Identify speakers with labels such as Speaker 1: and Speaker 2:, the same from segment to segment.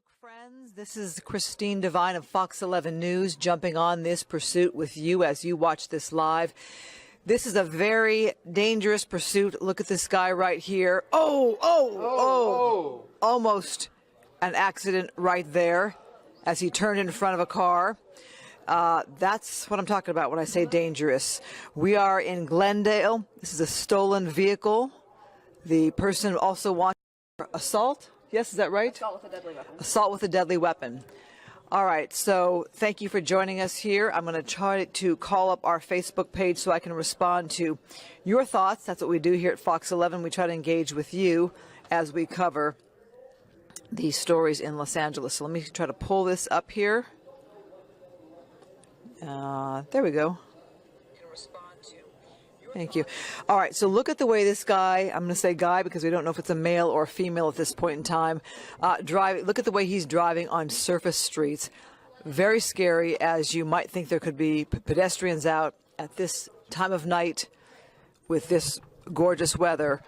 Speaker 1: Facebook friends, this is Christine Devine of Fox 11 News jumping on this pursuit with you as you watch this live. This is a very dangerous pursuit. Look at this guy right here. Oh. Almost an accident right there as he turned in front of a car. That's what I'm talking about when I say dangerous. We are in Glendale. This is a stolen vehicle. The person also wants assault. Yes, is that right?
Speaker 2: Assault with a deadly weapon.
Speaker 1: Assault with a deadly weapon. All right, so thank you for joining us here. I'm going to try to call up our Facebook page so I can respond to your thoughts. That's what we do here at Fox 11. We try to engage with you as we cover these stories in Los Angeles. So let me try to pull this up here. There we go. Thank you. All right, so look at the way this guy, I'm going to say guy because we don't know if it's a male or a female at this point in time, driving. Look at the way he's driving on surface streets. Very scary, as you might think there could be pedestrians out at this time of night with this gorgeous weather.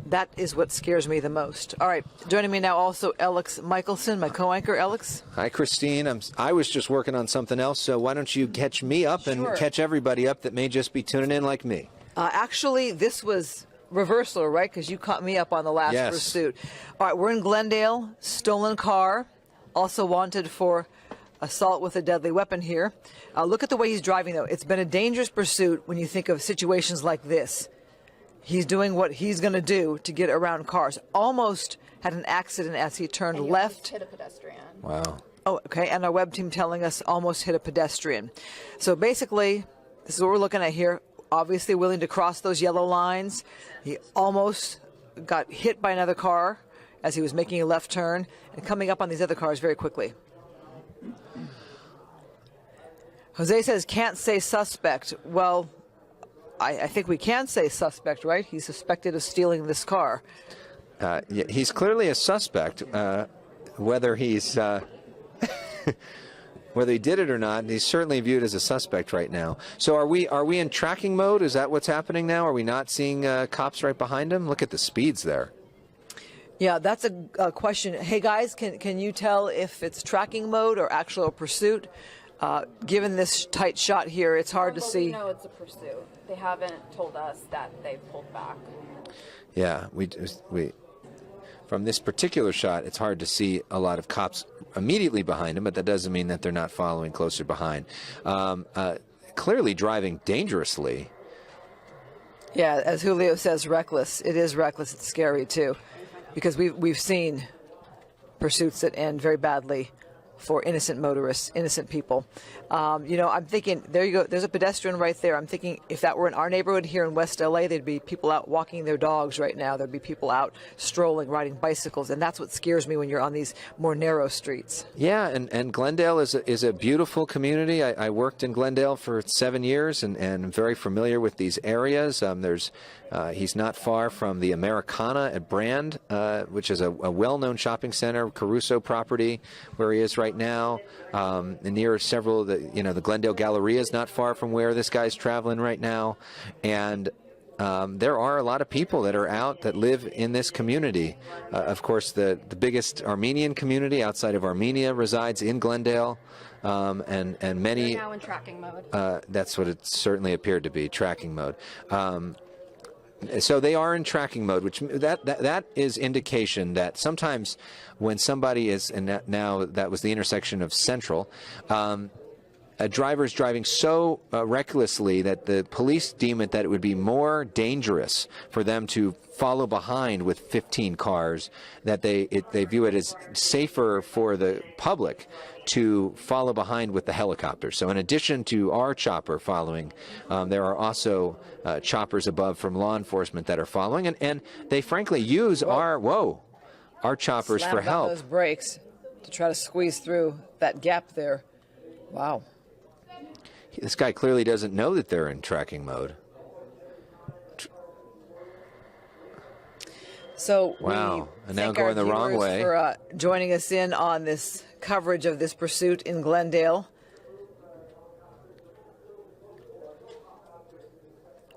Speaker 1: That is what scares me the most. All right, joining me now also Alex Michelson, my co-anchor. Alex.
Speaker 3: Hi, Christine. I was just working on something else, so why don't you catch me up and catch everybody up that may just be tuning in like me?
Speaker 1: Actually, this was reversal, right? Because you caught me up on the last pursuit. All right, we're in Glendale, stolen car, also wanted for assault with a deadly weapon here. Look at the way he's driving, though. It's been a dangerous pursuit when you think of situations like this. He's doing what he's going to do to get around cars. Almost had an accident as he turned left.
Speaker 2: Hit a pedestrian.
Speaker 3: Wow.
Speaker 1: Oh, okay. And our web team telling us almost hit a pedestrian. So basically, this is what we're looking at here. Obviously willing to cross those yellow lines. He almost got hit by another car as he was making a left turn and coming up on these other cars very quickly. Jose says, can't say suspect. Well, I think we can say suspect, right? He's suspected of stealing this car.
Speaker 3: Yeah, he's clearly a suspect. Whether he's... Whether he did it or not, he's certainly viewed as a suspect right now. So are we in tracking mode? Is that what's happening now? Are we not seeing cops right behind him? Look at the speeds there.
Speaker 1: Yeah, that's a question. Hey, guys, can you tell if it's tracking mode or actual pursuit? Given this tight shot here, it's hard to see.
Speaker 2: We know it's a pursuit. They haven't told us that they've pulled back.
Speaker 3: Yeah, we from this particular shot, it's hard to see a lot of cops immediately behind him, but that doesn't mean that they're not following closer behind. Clearly driving dangerously.
Speaker 1: Yeah, as Julio says, reckless. It is reckless. It's scary, too, because we've seen pursuits that end very badly for innocent motorists, innocent people. You know, I'm thinking, there you go, there's a pedestrian right there. I'm thinking if that were in our neighborhood here in West LA, there'd be people out walking their dogs right now. There'd be people out strolling, riding bicycles, and that's what scares me when you're on these more narrow streets.
Speaker 3: Yeah, and Glendale is a beautiful community. I worked in Glendale for 7 years and I'm very familiar with these areas. He's not far from the Americana at Brand, which is a well-known shopping center, Caruso property, where he is right now. Near several of the Glendale Galleria is not far from where this guy's traveling right now. And there are a lot of people that are out that live in this community. Of course, the biggest Armenian community outside of Armenia resides in Glendale. And many...
Speaker 2: They're now in tracking mode.
Speaker 3: That's what it certainly appeared to be, tracking mode. So they are in tracking mode, which that is indication that sometimes when somebody is, and now that was the intersection of Central, a driver is driving so recklessly that the police deem it that it would be more dangerous for them to follow behind with 15 cars, that they view it as safer for the public to follow behind with the helicopter. So in addition to our chopper following, there are also choppers above from law enforcement that are following, and they frankly use our choppers for help.
Speaker 1: Those brakes to try to squeeze through that gap there. Wow.
Speaker 3: This guy clearly doesn't know that they're in tracking mode.
Speaker 1: So
Speaker 3: wow, and now
Speaker 1: thank
Speaker 3: going
Speaker 1: our
Speaker 3: the wrong
Speaker 1: viewers
Speaker 3: way.
Speaker 1: For joining us in on this coverage of this pursuit in Glendale.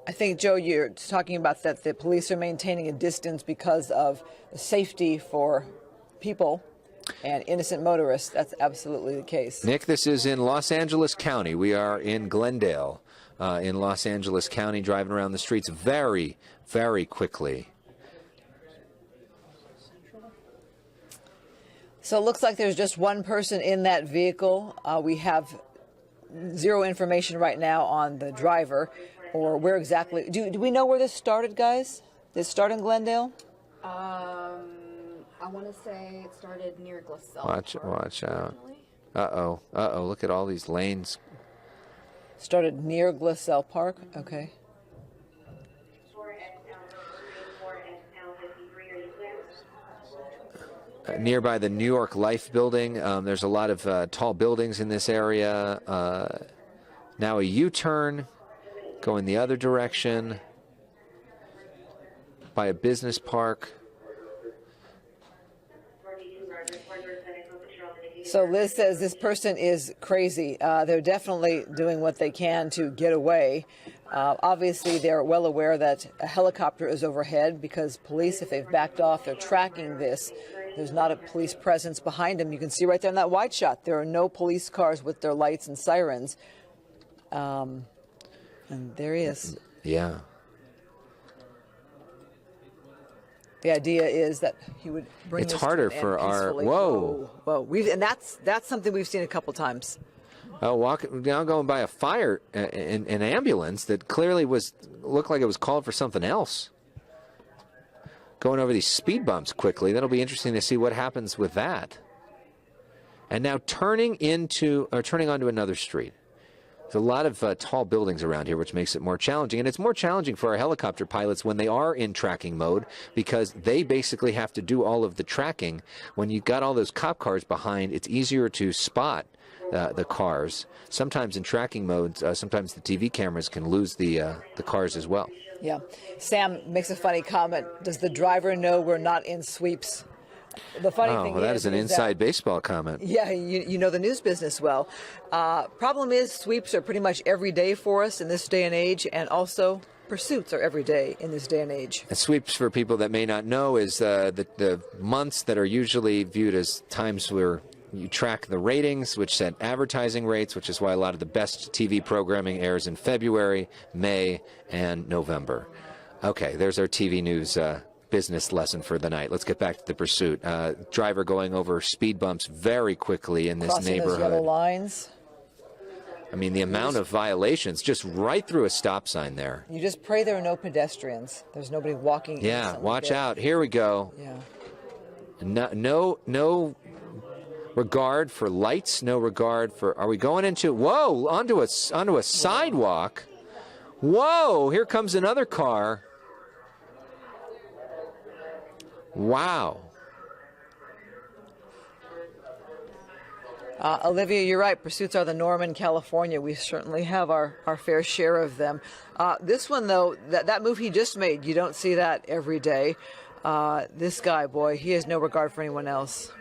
Speaker 1: I think, Joe, you're talking about that the police are maintaining a distance because of safety for people. and innocent motorists. That's absolutely the case.
Speaker 3: Nick, this is in Los Angeles County. We are in Glendale, in Los Angeles County, driving around the streets very, very quickly.
Speaker 1: So it looks like there's just one person in that vehicle. We have zero information right now on the driver or where exactly. Do we know where this started, guys? Did it start in Glendale?
Speaker 2: I want to say it started near Glendale.
Speaker 3: Watch out. Uh-oh. Look at all these lanes.
Speaker 1: Started near Glendale Park. Okay.
Speaker 3: Nearby the New York Life building. There's a lot of tall buildings in this area. Now a U-turn going the other direction by a business park.
Speaker 1: So Liz says this person is crazy. They're definitely doing what they can to get away. Obviously, they're well aware that a helicopter is overhead because police, if they've backed off, they're tracking this. There's not a police presence behind them. You can see right there in that wide shot, there are no police cars with their lights and sirens. And there he is.
Speaker 3: Yeah.
Speaker 1: The idea is that he would bring
Speaker 3: It's
Speaker 1: this
Speaker 3: harder
Speaker 1: to an
Speaker 3: for
Speaker 1: end
Speaker 3: our
Speaker 1: peacefully.
Speaker 3: whoa.
Speaker 1: And that's something we've seen a couple times.
Speaker 3: Now going by a fire, an ambulance that clearly looked like it was called for something else. Going over these speed bumps quickly. That'll be interesting to see what happens with that. And now turning onto another street. There's a lot of tall buildings around here, which makes it more challenging. And it's more challenging for our helicopter pilots when they are in tracking mode because they basically have to do all of the tracking. When you've got all those cop cars behind, it's easier to spot the cars. Sometimes in tracking modes, sometimes the TV cameras can lose the cars as well.
Speaker 1: Yeah. Sam makes a funny comment. Does the driver know we're not in sweeps? The funny thing
Speaker 3: that is an inside baseball comment.
Speaker 1: Yeah, you know the news business well. Problem is, sweeps are pretty much every day for us in this day and age, and also pursuits are every day in this day and age.
Speaker 3: And sweeps, for people that may not know, is the months that are usually viewed as times where you track the ratings, which set advertising rates, which is why a lot of the best TV programming airs in February, May, and November. Okay, there's our TV news business lesson for the night. Let's get back to the pursuit. Driver going over speed bumps very quickly in this
Speaker 1: Crossing
Speaker 3: neighborhood.
Speaker 1: those yellow lines.
Speaker 3: I mean, the amount of violations just right through a stop sign there.
Speaker 1: You just pray there are no pedestrians. There's nobody walking.
Speaker 3: Yeah, watch out. Here we go.
Speaker 1: Yeah.
Speaker 3: No regard for lights. No regard for. Are we going into? Whoa! Onto a sidewalk. Whoa! Here comes another car. Wow.
Speaker 1: Olivia, you're right. Pursuits are the norm in California. We certainly have our fair share of them. This one, though, that move he just made, you don't see that every day. This guy, boy, he has no regard for anyone else.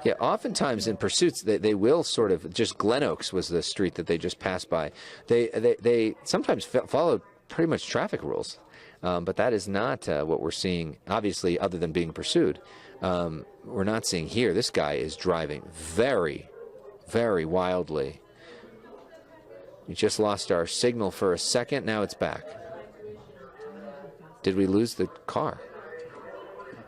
Speaker 3: Yeah, oftentimes in pursuits, they will sort of, just Glen Oaks was the street that they just passed by. They sometimes follow pretty much traffic rules. But that is not what we're seeing, obviously, other than being pursued. We're not seeing here. This guy is driving very, very wildly. We just lost our signal for a second. Now it's back. Did we lose the car?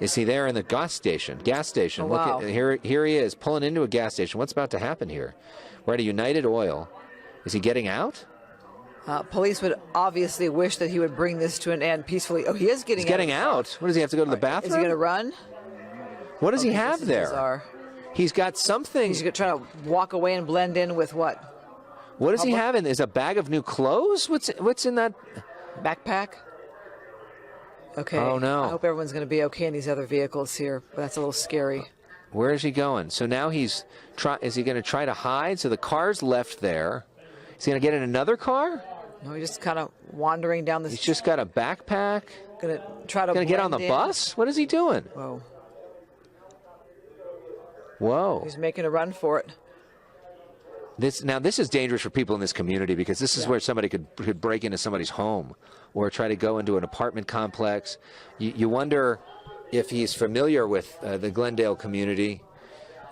Speaker 3: Is he there in the gas station?
Speaker 1: Oh, wow.
Speaker 3: Look at here he is pulling into a gas station. What's about to happen here? We're at a United Oil. Is he getting out?
Speaker 1: Police would obviously wish that he would bring this to an end peacefully. Oh, he is getting out.
Speaker 3: He's getting out. What, does he have to go to the bathroom?
Speaker 1: Is he going to run?
Speaker 3: What does he have
Speaker 1: this is
Speaker 3: there?
Speaker 1: bizarre.
Speaker 3: He's got something.
Speaker 1: He's going to try to walk away and blend in with what?
Speaker 3: What does he have in? Is a bag of new clothes? What's in that?
Speaker 1: Backpack? Okay.
Speaker 3: Oh, no.
Speaker 1: I hope everyone's going to be okay in these other vehicles here, but that's a little scary.
Speaker 3: Where is he going? So now is he going to try to hide? So the car's left there. Is he going to get in another car?
Speaker 1: No, he's just kind of wandering down the
Speaker 3: He's just got a backpack.
Speaker 1: Going to try to
Speaker 3: Going to get on the
Speaker 1: blend in.
Speaker 3: bus? What is he doing?
Speaker 1: Whoa.
Speaker 3: Whoa.
Speaker 1: He's making a run for it.
Speaker 3: This is dangerous for people in this community because this is where somebody could break into somebody's home or try to go into an apartment complex. You wonder if he's familiar with the Glendale community.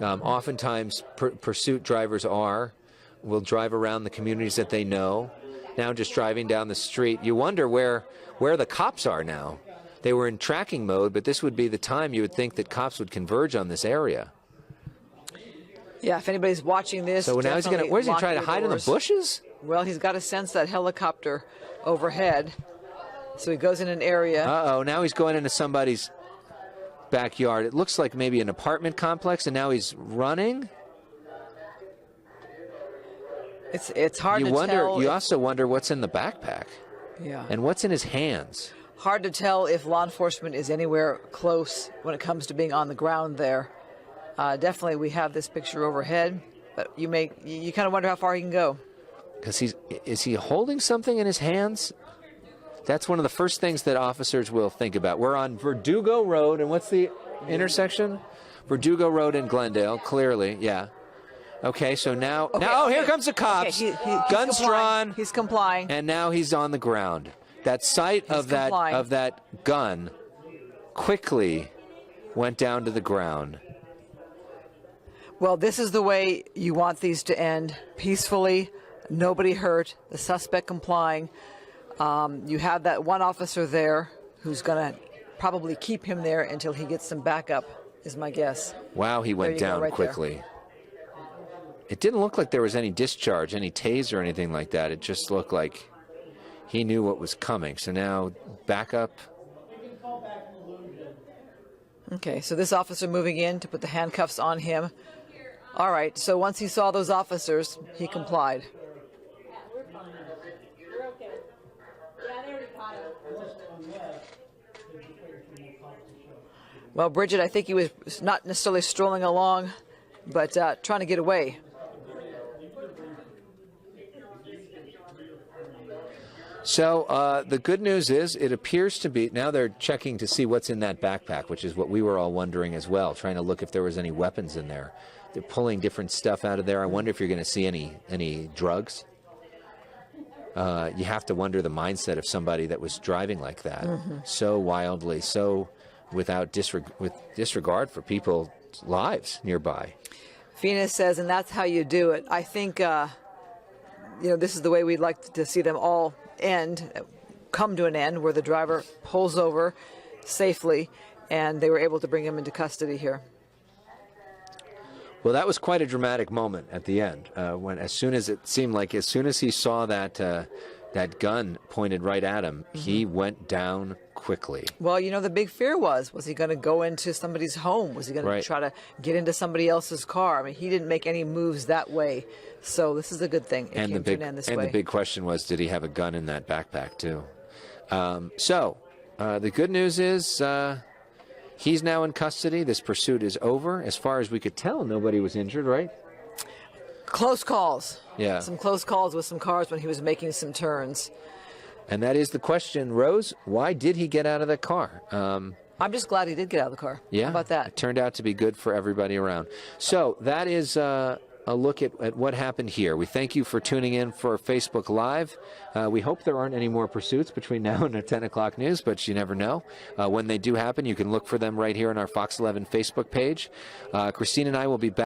Speaker 3: Oftentimes, pursuit drivers will drive around the communities that they know. Now just driving down the street, you wonder where the cops are now. They were in tracking mode, but this would be the time you would think that cops would converge on this area.
Speaker 1: Yeah, if anybody's watching this,
Speaker 3: so now he's where's he trying to hide in the bushes?
Speaker 1: Well, he's got to sense that helicopter overhead, so he goes in an area.
Speaker 3: Uh-oh, now he's going into somebody's backyard. It looks like maybe an apartment complex, and now he's running.
Speaker 1: It's hard to tell.
Speaker 3: You also wonder what's in the backpack.
Speaker 1: Yeah.
Speaker 3: And what's in his hands.
Speaker 1: Hard to tell if law enforcement is anywhere close when it comes to being on the ground there. Definitely, we have this picture overhead, but you kind of wonder how far he can go.
Speaker 3: Because is he holding something in his hands? That's one of the first things that officers will think about. We're on Verdugo Road, and what's the intersection? Verdugo Road in Glendale, clearly, yeah. Okay, so now, here comes the cops.
Speaker 1: Okay,
Speaker 3: Guns drawn.
Speaker 1: He's complying.
Speaker 3: And now he's on the ground. That sight of that gun quickly went down to the ground.
Speaker 1: Well, this is the way you want these to end, peacefully, nobody hurt, the suspect complying. You have that one officer there who's going to probably keep him there until he gets some backup, is my guess.
Speaker 3: Wow, he went down right quickly. There. It didn't look like there was any discharge, any taser or anything like that. It just looked like he knew what was coming. So now backup.
Speaker 1: Okay, so this officer moving in to put the handcuffs on him. All right, so once he saw those officers, he complied. Well, Bridget, I think he was not necessarily strolling along, but trying to get away.
Speaker 3: So the good news is it appears to be, now they're checking to see what's in that backpack, which is what we were all wondering as well, trying to look if there was any weapons in there. They're pulling different stuff out of there. I wonder if you're going to see any drugs. You have to wonder the mindset of somebody that was driving like that, so wildly, so without disregard for people's lives nearby.
Speaker 1: Fina says, and that's how you do it. I think, this is the way we'd like to see them all come to an end, where the driver pulls over safely, and they were able to bring him into custody here.
Speaker 3: Well, that was quite a dramatic moment at the end, when as soon as he saw that gun pointed right at him, he went down quickly.
Speaker 1: Well, the big fear was he going to go into somebody's home? Was he going to try to get into somebody else's car? I mean, he didn't make any moves that way. So this is a good thing.
Speaker 3: And the big question was, did he have a gun in that backpack too? The good news is he's now in custody. This pursuit is over. As far as we could tell, nobody was injured, right?
Speaker 1: Close calls.
Speaker 3: Yeah.
Speaker 1: Some close calls with some cars when he was making some turns.
Speaker 3: And that is the question, Rose. Why did he get out of the car?
Speaker 1: I'm just glad he did get out of the car.
Speaker 3: Yeah.
Speaker 1: How about that?
Speaker 3: It turned out to be good for everybody around. So that is a look at what happened here. We thank you for tuning in for Facebook Live. We hope there aren't any more pursuits between now and the 10 o'clock news, but you never know. When they do happen, you can look for them right here on our Fox 11 Facebook page. Christine and I will be back.